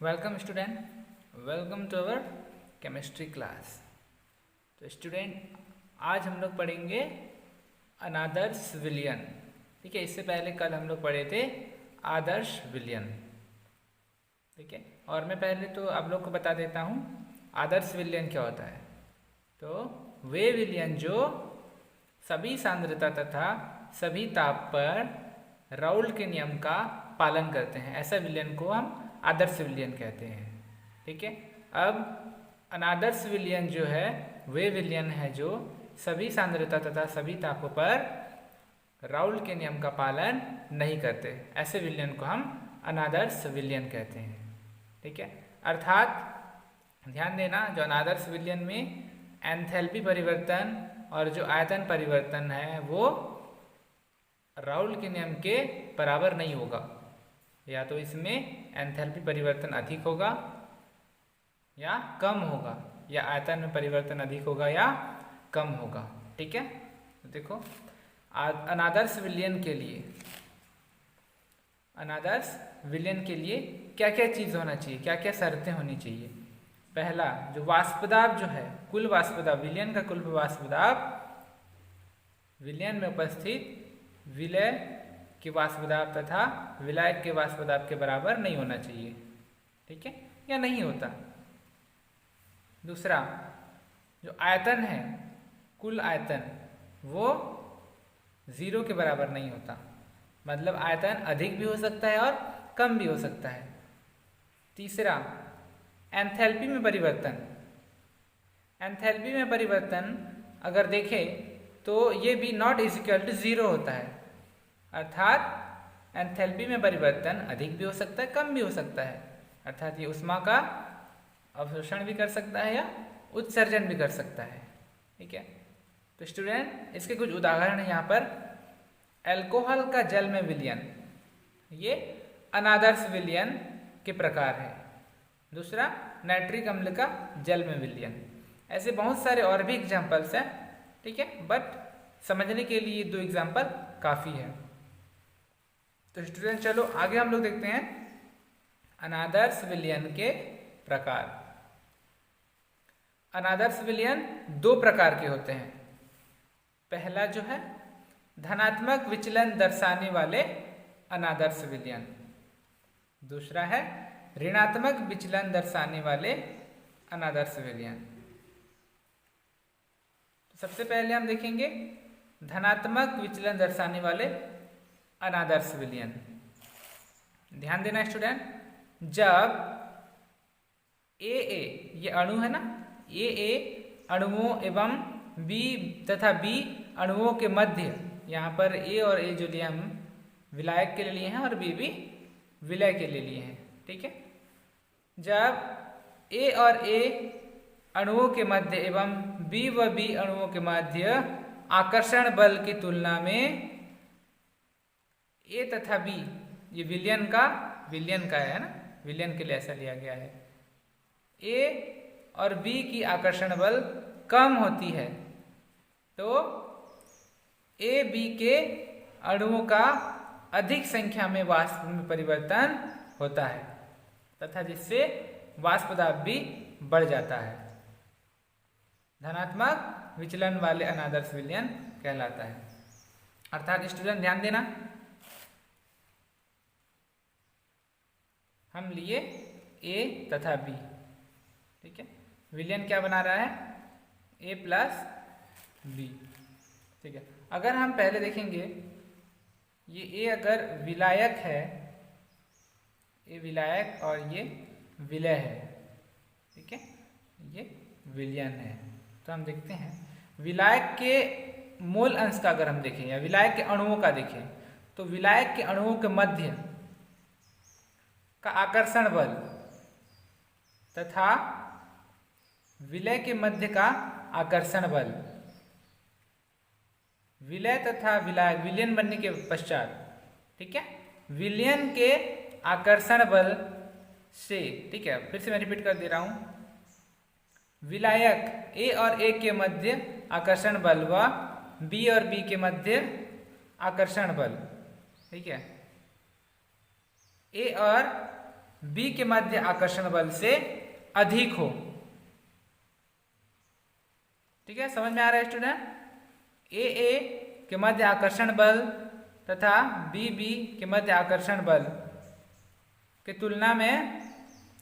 Welcome student, welcome to our chemistry class. तो student, आज हम लोग पढ़ेंगे अनादर्श विलयन। ठीक है, इससे पहले कल हम लोग पढ़े थे आदर्श विलयन। ठीक है, और मैं पहले तो आप लोग को बता देता हूँ आदर्श विलयन क्या होता है। तो वे विलयन जो सभी सांद्रता तथा सभी ताप पर राउल्ट के नियम का पालन करते हैं, ऐसा विलयन को हम आदर्श विलयन कहते हैं। ठीक है, अब अनादर्श विलयन जो है वे विलयन है जो सभी सांद्रता तथा सभी तापों पर राउल्ट के नियम का पालन नहीं करते, ऐसे विलयन को हम अनादर्श विलयन कहते हैं। ठीक है, अर्थात ध्यान देना, जो अनादर्श विलयन में एंथैल्पी परिवर्तन और जो आयतन परिवर्तन है वो राउल्ट के नियम के बराबर नहीं होगा। या तो इसमें एंथैल्पी परिवर्तन अधिक होगा या कम होगा, या आयतन में परिवर्तन अधिक होगा या कम होगा। ठीक है, तो देखो अनादर्श विलयन के लिए क्या क्या चीज़ होना चाहिए, क्या क्या शर्तें होनी चाहिए। पहला, जो वाष्पदाब जो है, कुल वाष्पदाब, विलयन का कुल वाष्पदाब विलयन में उपस्थित विलय के वाष्पदाब तथा विलायक के वाष्पदाब के बराबर नहीं होना चाहिए। ठीक है, या नहीं होता। दूसरा, जो आयतन है, कुल आयतन, वो 0 के बराबर नहीं होता, मतलब आयतन अधिक भी हो सकता है और कम भी हो सकता है। तीसरा, एंथैल्पी में परिवर्तन अगर देखें तो ये भी नॉट इज इक्वल टू 0 होता है, अर्थात एंथैल्पी में परिवर्तन अधिक भी हो सकता है, कम भी हो सकता है, अर्थात ये ऊष्मा का अवशोषण भी कर सकता है या उत्सर्जन भी कर सकता है। ठीक है, तो स्टूडेंट, इसके कुछ उदाहरण हैं यहाँ पर। अल्कोहल का जल में विलयन, ये अनादर्श विलयन के प्रकार है। दूसरा, नाइट्रिक अम्ल का जल में विलयन। ऐसे बहुत सारे और भी एग्जाम्पल्स हैं। ठीक है, बट समझने के लिए 2 एग्जाम्पल काफ़ी है। तो स्टूडेंट, चलो आगे हम लोग देखते हैं अनादर्श विलयन के प्रकार। अनादर्श विलयन 2 प्रकार के होते हैं। पहला जो है धनात्मक विचलन दर्शाने वाले अनादर्श विलयन, दूसरा है ऋणात्मक विचलन दर्शाने वाले अनादर्श विलयन। तो सबसे पहले हम देखेंगे धनात्मक विचलन दर्शाने वाले अनादर्श विलयन। ध्यान देना स्टूडेंट, जब AA, ये अणु है ना, AA अणुओं एवं B तथा B अणुओं के मध्य, यहाँ पर A और A जो लिए हम विलायक के लिए लिए हैं और B भी विलय के लिए लिए हैं। ठीक है, जब A और A अणुओं के मध्य एवं B व B अणुओं के मध्य आकर्षण बल की तुलना में A तथा B, ये विलयन का है ना, विलयन के लिए ऐसा लिया गया है, A और B की आकर्षण बल कम होती है, तो A B के अणुओं का अधिक संख्या में वाष्प में परिवर्तन होता है तथा जिससे वाष्पदाब भी बढ़ जाता है। धनात्मक विचलन वाले अनादर्श विलयन कहलाता है। अर्थात स्टूडेंट ध्यान देना, हम लिए A तथा B। ठीक है, विलयन क्या बना रहा है, A प्लस B। ठीक है, अगर हम पहले देखेंगे, ये A अगर विलायक है, A विलायक और ये विलय है। ठीक है, ये विलयन है। तो हम देखते हैं विलायक के मोल अंश का अगर हम देखें या विलायक के अणुओं का देखें, तो विलायक के अणुओं के मध्य का आकर्षण बल तथा विलय के मध्य का आकर्षण बल, विलय तथा विलायक विलयन बनने के पश्चात, ठीक है, विलयन के आकर्षण बल से, ठीक है, फिर से मैं रिपीट कर दे रहा हूं, विलायक A और A के मध्य आकर्षण बल व B और B के मध्य आकर्षण बल, ठीक है, A और बी के मध्य आकर्षण बल से अधिक हो। ठीक है, समझ में आ रहा है स्टूडेंट? ए के मध्य आकर्षण बल तथा बी के मध्य आकर्षण बल की तुलना में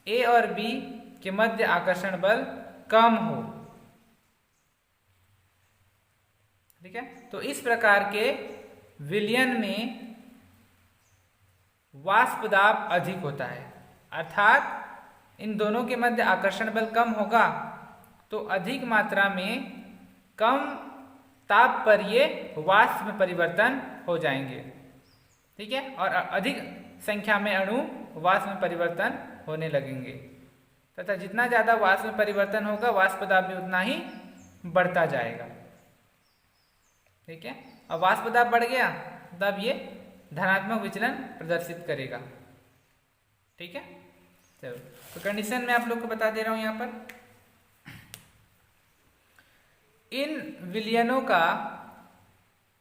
ए और बी के मध्य आकर्षण बल कम हो। ठीक है, तो इस प्रकार के विलयन में वाष्प दाब अधिक होता है, अर्थात इन दोनों के मध्य आकर्षण बल कम होगा तो अधिक मात्रा में कम ताप पर ये वाष्प में परिवर्तन हो जाएंगे। ठीक है, और अधिक संख्या में अणु वाष्प में परिवर्तन होने लगेंगे तथा जितना ज़्यादा वाष्प में परिवर्तन होगा वाष्प दाब भी उतना ही बढ़ता जाएगा। ठीक है, और वाष्प दाब बढ़ गया तब ये धनात्मक विचलन प्रदर्शित करेगा। ठीक है, चलो तो कंडीशन मैं आप लोग को बता दे रहा हूं। यहाँ पर इन विलयनों का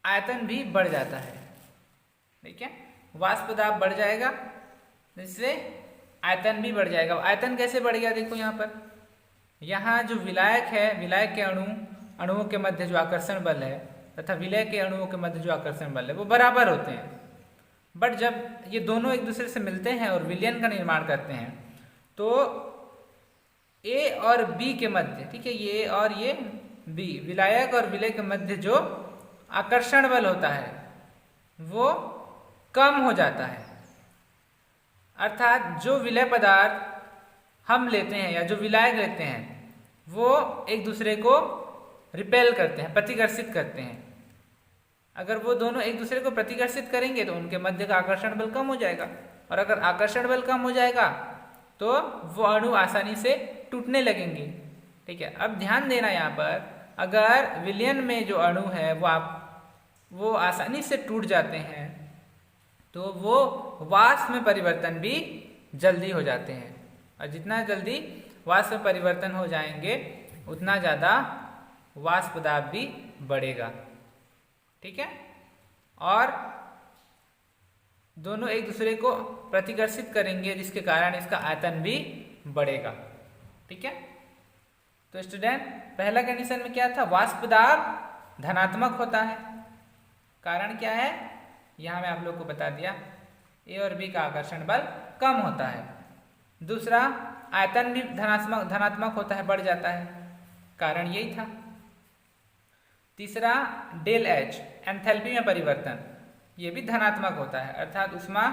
आयतन भी बढ़ जाता है। ठीक है, वाष्प दाब बढ़ जाएगा जिससे आयतन भी बढ़ जाएगा। आयतन कैसे बढ़ गया देखो यहाँ पर, यहाँ जो विलायक है, विलायक के अणुओं के मध्य जो आकर्षण बल है तथा विलय के अणुओं के मध्य जो आकर्षण बल है वो बराबर होते हैं। बट जब ये दोनों एक दूसरे से मिलते हैं और विलयन का निर्माण करते हैं तो ए और बी के मध्य, ठीक है, ये और ये बी, विलायक और विलय के मध्य जो आकर्षण बल होता है वो कम हो जाता है। अर्थात जो विलय पदार्थ हम लेते हैं या जो विलायक लेते हैं वो एक दूसरे को रिपेल करते हैं, प्रतिकर्षित करते हैं। अगर वो दोनों एक दूसरे को प्रतिकर्षित करेंगे तो उनके मध्य का आकर्षण बल कम हो जाएगा, और अगर आकर्षण बल कम हो जाएगा तो वो अणु आसानी से टूटने लगेंगे। ठीक है, अब ध्यान देना यहाँ पर, अगर विलयन में जो अणु है वो आसानी से टूट जाते हैं तो वो वाष्प में परिवर्तन भी जल्दी हो जाते हैं, और जितना जल्दी वाष्प में परिवर्तन हो जाएंगे उतना ज़्यादा वाष्प दाब भी बढ़ेगा। ठीक है, और दोनों एक दूसरे को प्रतिकर्षित करेंगे जिसके कारण इसका आयतन भी बढ़ेगा। ठीक है, तो स्टूडेंट पहला कंडीशन में क्या था, वाष्प दाब धनात्मक होता है। कारण क्या है, यहाँ मैं आप लोग को बता दिया, ए और बी का आकर्षण बल कम होता है। दूसरा, आयतन भी धनात्मक होता है, बढ़ जाता है, कारण यही था। तीसरा, डेल एच एंथैल्पी में परिवर्तन, ये भी धनात्मक होता है, अर्थात ऊष्मा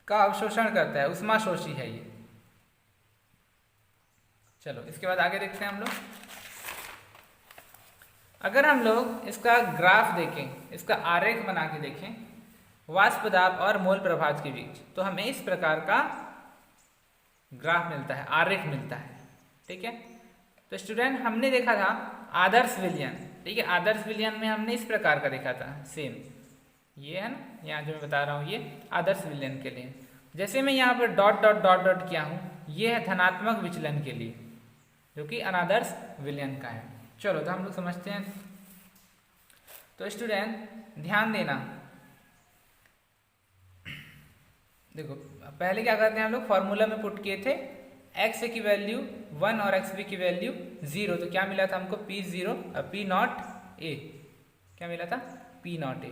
का अवशोषण करता है, ऊष्मा शोषी है ये। चलो इसके बाद आगे देखते हैं हम लोग। अगर हम लोग इसका ग्राफ देखें, इसका आरेख बना के देखें वाष्प दाब और मोल प्रभाज के बीच, तो हमें इस प्रकार का ग्राफ मिलता है, आरेख मिलता है। ठीक है, तो स्टूडेंट हमने देखा था आदर्श विलयन। ठीक है, आदर्श विलयन में हमने इस प्रकार का देखा था, सेम ये है ना, यहाँ जो मैं बता रहा हूँ ये आदर्श विलयन के लिए। जैसे मैं यहाँ पर डॉट डॉट डॉट डॉट किया हूँ, ये है धनात्मक विचलन के लिए जो कि अनादर्श विलयन का है। चलो तो हम लोग समझते हैं। तो स्टूडेंट ध्यान देना, देखो पहले क्या करते हैं हम लोग, फॉर्मूला में पुट किए थे x की वैल्यू 1 और x की वैल्यू 0, तो क्या मिला था हमको P0 और P0 A, क्या मिला था P0 A।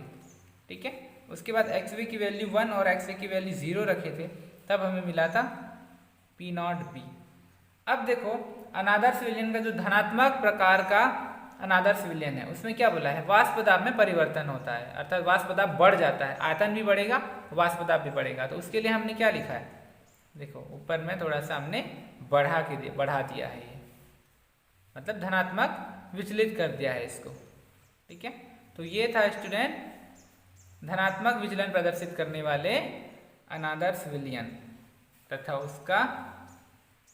ठीक है, उसके बाद x की वैल्यू 1 और x की वैल्यू 0 रखे थे, तब हमें मिला था P0 B। अब देखो अनादर्श विलयन का जो धनात्मक प्रकार का अनादर्श विलयन है उसमें क्या बोला है, वाष्प दाब में परिवर्तन होता है, अर्थात वाष्प दाब बढ़ जाता है, आयतन भी बढ़ेगा, वाष्प दाब भी बढ़ेगा। तो उसके लिए हमने क्या लिखा है, देखो ऊपर में थोड़ा सा हमने बढ़ा दिया है, ये मतलब धनात्मक विचलित कर दिया है इसको। ठीक है, तो ये था स्टूडेंट धनात्मक विचलन प्रदर्शित करने वाले अनादर्श विलयन तथा उसका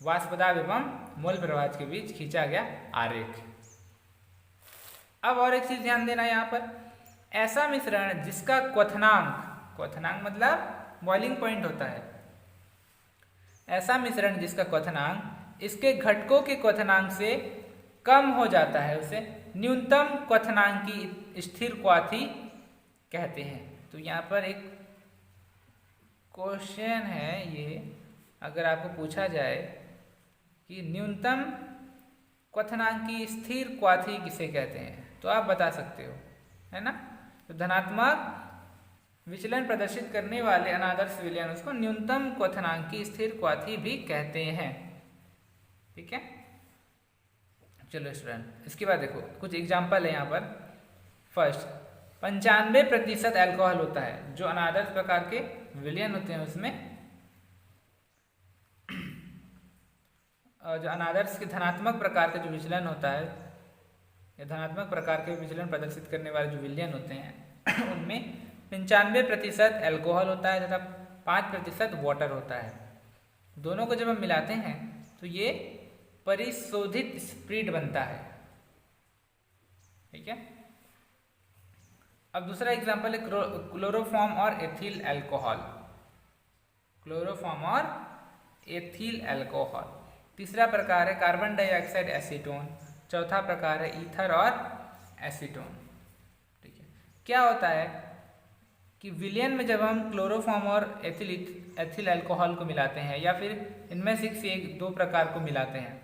वाष्प दाब एवं मोल प्रभाज के बीच खींचा गया आरेख। अब और एक चीज ध्यान देना यहाँ पर, ऐसा मिश्रण जिसका क्वथनांक मतलब बॉइलिंग पॉइंट होता है, ऐसा मिश्रण जिसका क्वथनांक इसके घटकों के क्वथनांक से कम हो जाता है उसे न्यूनतम क्वथनांक की स्थिर क्वाथी कहते हैं। तो यहाँ पर एक क्वेश्चन है ये, अगर आपको पूछा जाए कि न्यूनतम क्वथनांकी स्थिर क्वाथी किसे कहते हैं, तो आप बता सकते हो, है ना। तो धनात्मक विचलन प्रदर्शित करने वाले अनादर्श विलयन उसको न्यूनतम क्वथनांकी स्थिर क्वाथी भी कहते हैं। ठीक है, चलो स्टूडेंट, इसके बाद देखो कुछ एग्जाम्पल है यहाँ पर। फर्स्ट, 95% एल्कोहल होता है। जो अनादर्श प्रकार के विलयन होते हैं उसमें जो अनादर्श के धनात्मक प्रकार का जो विचलन होता है या धनात्मक प्रकार के विचलन प्रदर्शित करने वाले जो विलयन होते हैं उनमें 95% एल्कोहल होता है तथा 5% वाटर होता है। दोनों को जब हम मिलाते हैं तो ये परिशोधित स्प्रिट बनता है। ठीक है, अब दूसरा एग्जांपल है क्लोरोफॉर्म और एथिल अल्कोहल। क्लोरोफॉर्म और एथिल अल्कोहल। तीसरा प्रकार है कार्बन डाइऑक्साइड एसीटोन। चौथा प्रकार है ईथर और एसीटोन। ठीक है, क्या होता है कि विलयन में जब हम क्लोरोफॉर्म और एथिल अल्कोहल को मिलाते हैं या फिर इनमें से एक दो प्रकार को मिलाते हैं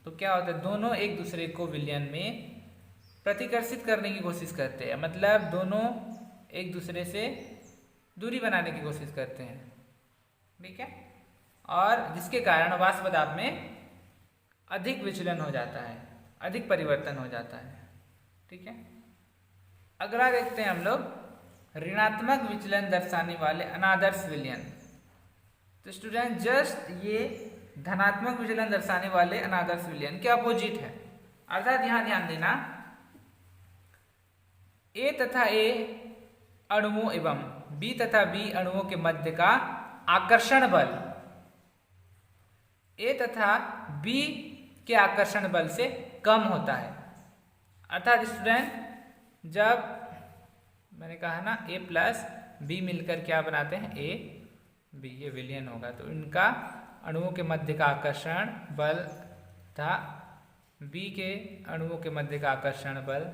तो क्या होता है, दोनों एक दूसरे को विलयन में प्रतिकर्षित करने की कोशिश करते हैं। मतलब दोनों एक दूसरे से दूरी बनाने की कोशिश करते हैं। ठीक है, और जिसके कारण वाष्प पदार्थ में अधिक विचलन हो जाता है, अधिक परिवर्तन हो जाता है। ठीक है, अगला देखते हैं हम लोग ऋणात्मक विचलन दर्शाने वाले अनादर्श विलयन। तो स्टूडेंट जस्ट ये धनात्मक विचलन दर्शाने वाले अनादर्श विलयन के अपोजिट है। अर्थात यहां ध्यान देना, ए तथा ए अणुओं एवं बी तथा बी अणुओं के मध्य का आकर्षण बल ए तथा बी के आकर्षण बल से कम होता है। अर्थात स्टूडेंट जब मैंने कहा ना ए प्लस बी मिलकर क्या बनाते हैं, ए बी, ये विलयन होगा। तो इनका अणुओं के मध्य का आकर्षण बल था बी के अणुओं के मध्य का आकर्षण बल।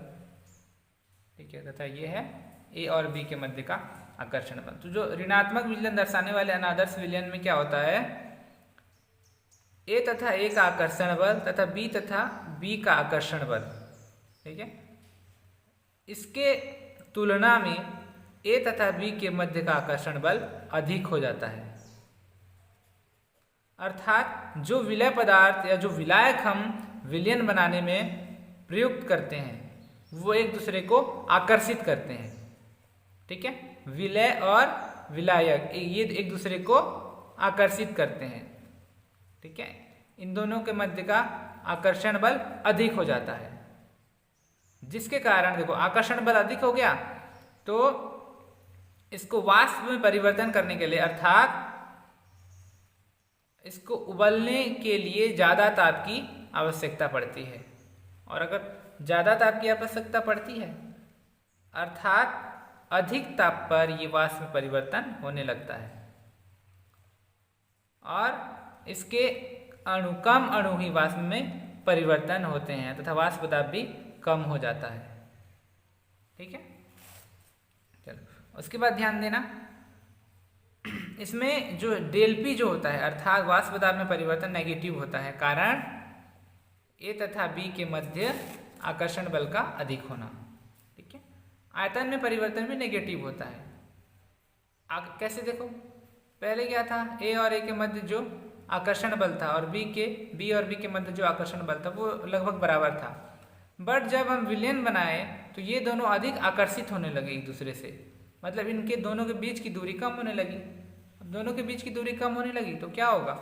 ठीक है, तथा ये है ए और बी के मध्य का आकर्षण बल। तो जो ऋणात्मक विचलन दर्शाने वाले अनादर्श विलयन में क्या होता है, ए तथा ए का आकर्षण बल तथा बी का आकर्षण बल। ठीक है, इसके तुलना में ए तथा बी के मध्य का आकर्षण बल अधिक हो जाता है। अर्थात जो विलय पदार्थ या जो विलायक हम विलयन बनाने में प्रयुक्त करते हैं वो एक दूसरे को आकर्षित करते हैं। ठीक है, विलय और विलायक ये एक दूसरे को आकर्षित करते हैं। ठीक है, इन दोनों के मध्य का आकर्षण बल अधिक हो जाता है, जिसके कारण देखो आकर्षण बल अधिक हो गया तो इसको वाष्प में परिवर्तन करने के लिए अर्थात इसको उबलने के लिए ज़्यादा ताप की आवश्यकता पड़ती है। और अगर ज़्यादा ताप की आवश्यकता पड़ती है अर्थात अधिक ताप पर ये वाष्प में परिवर्तन होने लगता है और इसके कम अणु ही वाष्प में परिवर्तन होते हैं तथा वाष्प दाब भी कम हो जाता है। ठीक है, चलो उसके बाद ध्यान देना, इसमें जो डेल पी जो होता है अर्थात वाष्प दाब में परिवर्तन नेगेटिव होता है, कारण ए तथा बी के मध्य आकर्षण बल का अधिक होना। ठीक है, आयतन में परिवर्तन भी नेगेटिव होता है। कैसे देखो, पहले क्या था, ए और ए के मध्य जो आकर्षण बल था और बी और बी के मध्य जो आकर्षण बल था वो लगभग बराबर था। बट जब हम विलयन बनाए तो ये दोनों अधिक आकर्षित होने लगे एक दूसरे से, मतलब इनके दोनों के बीच की दूरी कम होने लगी। अब दोनों के बीच की दूरी कम होने लगी तो क्या होगा,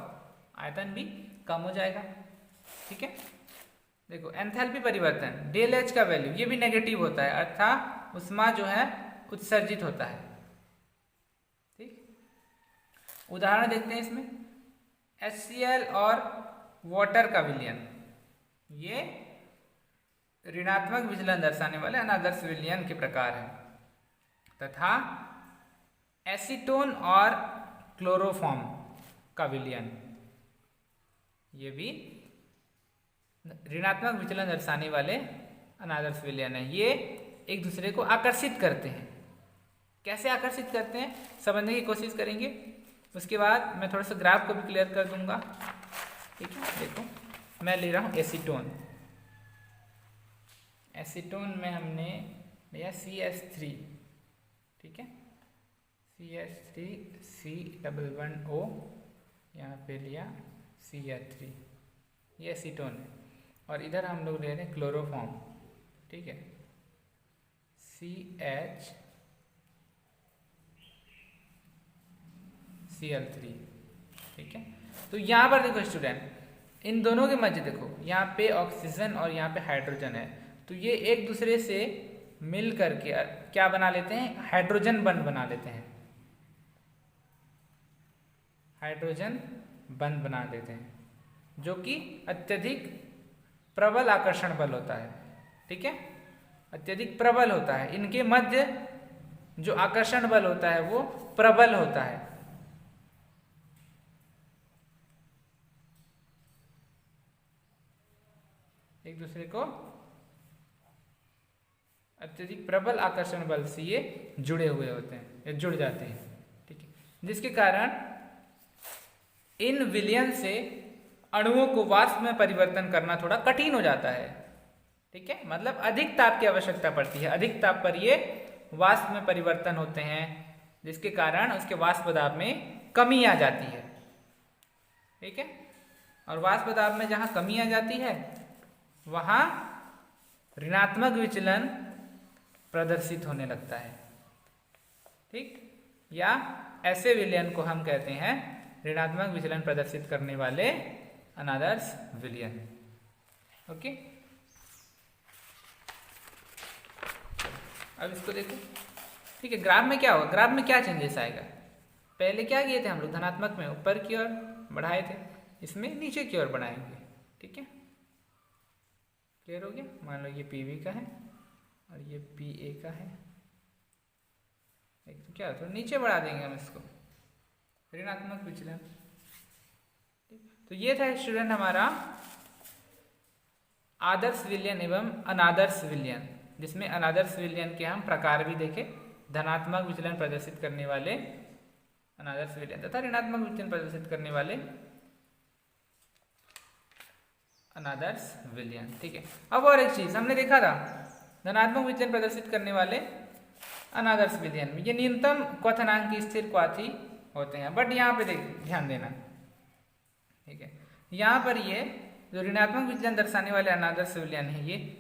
आयतन भी कम हो जाएगा। ठीक है, देखो एंथैल्पी परिवर्तन डेल एच का वैल्यू ये भी नेगेटिव होता है, अर्थात उष्मा जो है उत्सर्जित होता है। ठीक, उदाहरण देखते हैं इसमें HCl और वाटर का विलयन, ये ऋणात्मक विचलन दर्शाने वाले अनादर्श विलयन के प्रकार हैं। तथा एसीटोन और क्लोरोफॉर्म का विलयन, ये भी ऋणात्मक विचलन दर्शाने वाले अनादर्श विलयन है। ये एक दूसरे को आकर्षित करते हैं। कैसे आकर्षित करते हैं समझने की कोशिश करेंगे। उसके बाद मैं थोड़ा सा ग्राफ को भी क्लियर कर दूंगा। ठीक है, देखो मैं ले रहा हूँ एसीटोन। एसीटोन में हमने लिया CH3, ठीक है, CH3 C11O, यहाँ पे लिया CH3, ये एसीटोन है। और इधर हम लोग ले रहे हैं क्लोरोफॉर्म, ठीक है, CHCl3, ठीक है। तो यहाँ पर देखो स्टूडेंट, इन दोनों के मध्य देखो यहाँ पे ऑक्सीजन और यहाँ पे हाइड्रोजन है, तो ये एक दूसरे से मिल करके क्या बना लेते हैं, हाइड्रोजन बंध बना लेते हैं, हाइड्रोजन बंध बना देते हैं, जो कि अत्यधिक प्रबल आकर्षण बल होता है। ठीक है, अत्यधिक प्रबल होता है, इनके मध्य जो आकर्षण बल होता है वो प्रबल होता है। एक दूसरे को अत्यधिक प्रबल आकर्षण बल से ये जुड़े हुए होते हैं या जुड़ जाते हैं। ठीक है, जिसके कारण इन विलयन से अणुओं को वाष्प में परिवर्तन करना थोड़ा कठिन हो जाता है। ठीक है, मतलब अधिक ताप की आवश्यकता पड़ती है, अधिक ताप पर ये वाष्प में परिवर्तन होते हैं, जिसके कारण उसके वाष्प दाब में कमी आ जाती है। ठीक है, और वाष्प दाब में जहां कमी आ जाती है वहां ऋणात्मक विचलन प्रदर्शित होने लगता है। ठीक, या ऐसे विलयन को हम कहते हैं ऋणात्मक विचलन प्रदर्शित करने वाले अनादर्श विलयन। ओके, अब इसको देखो। ठीक है, ग्राफ में क्या होगा, ग्राफ में क्या चेंजेस आएगा, पहले क्या किए थे हम लोग, धनात्मक में ऊपर की ओर बढ़ाए थे, इसमें नीचे की ओर बढ़ाएंगे। ठीक है, क्लियर हो गया। मान लो ये PV का है और ये PA का है, एक तो क्या तो नीचे बढ़ा देंगे हम इसको, ऋणात्मक विचलन। तो ये था स्टूडेंट हमारा आदर्श विलयन एवं अनादर्श विलयन, जिसमें अनादर्श विलयन के हम प्रकार भी देखे, धनात्मक विचलन प्रदर्शित करने वाले अनादर्श विलयन तथा ऋणात्मक विचलन प्रदर्शित करने वाले अनादर्श विलयन। ठीक है, अब और एक चीज हमने देखा था, धनात्मक विचलन प्रदर्शित करने वाले अनादर्श विलयन में ये न्यूनतम क्वथनांक की स्थिर क्वाथी होते हैं, बट यहाँ पे ध्यान देना। ठीक है, यहाँ पर ये जो ऋणात्मक विचलन दर्शाने वाले अनादर्श विलयन है, ये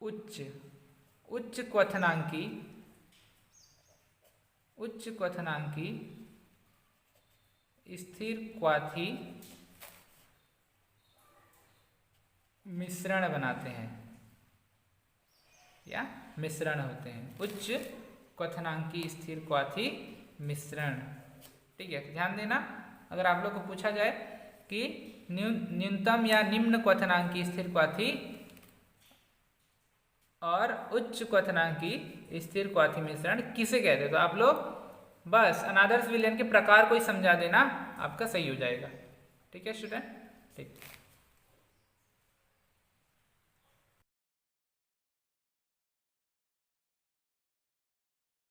उच्च क्वथनांकी स्थिर क्वाथी मिश्रण बनाते हैं या मिश्रण होते हैं, उच्च क्वथनांकी स्थिर क्वाथी मिश्रण। ठीक है, ध्यान देना, अगर आप लोग को पूछा जाए कि न्यूनतम या निम्न क्वथनांकी स्थिर क्वाथी और उच्च क्वथनांकी स्थिर क्वाथी मिश्रण किसे कहते हैं, तो आप लोग बस अनादर्श विलयन के प्रकार को ही समझा देना, आपका सही हो जाएगा। ठीक है स्टूडेंट, ठीक।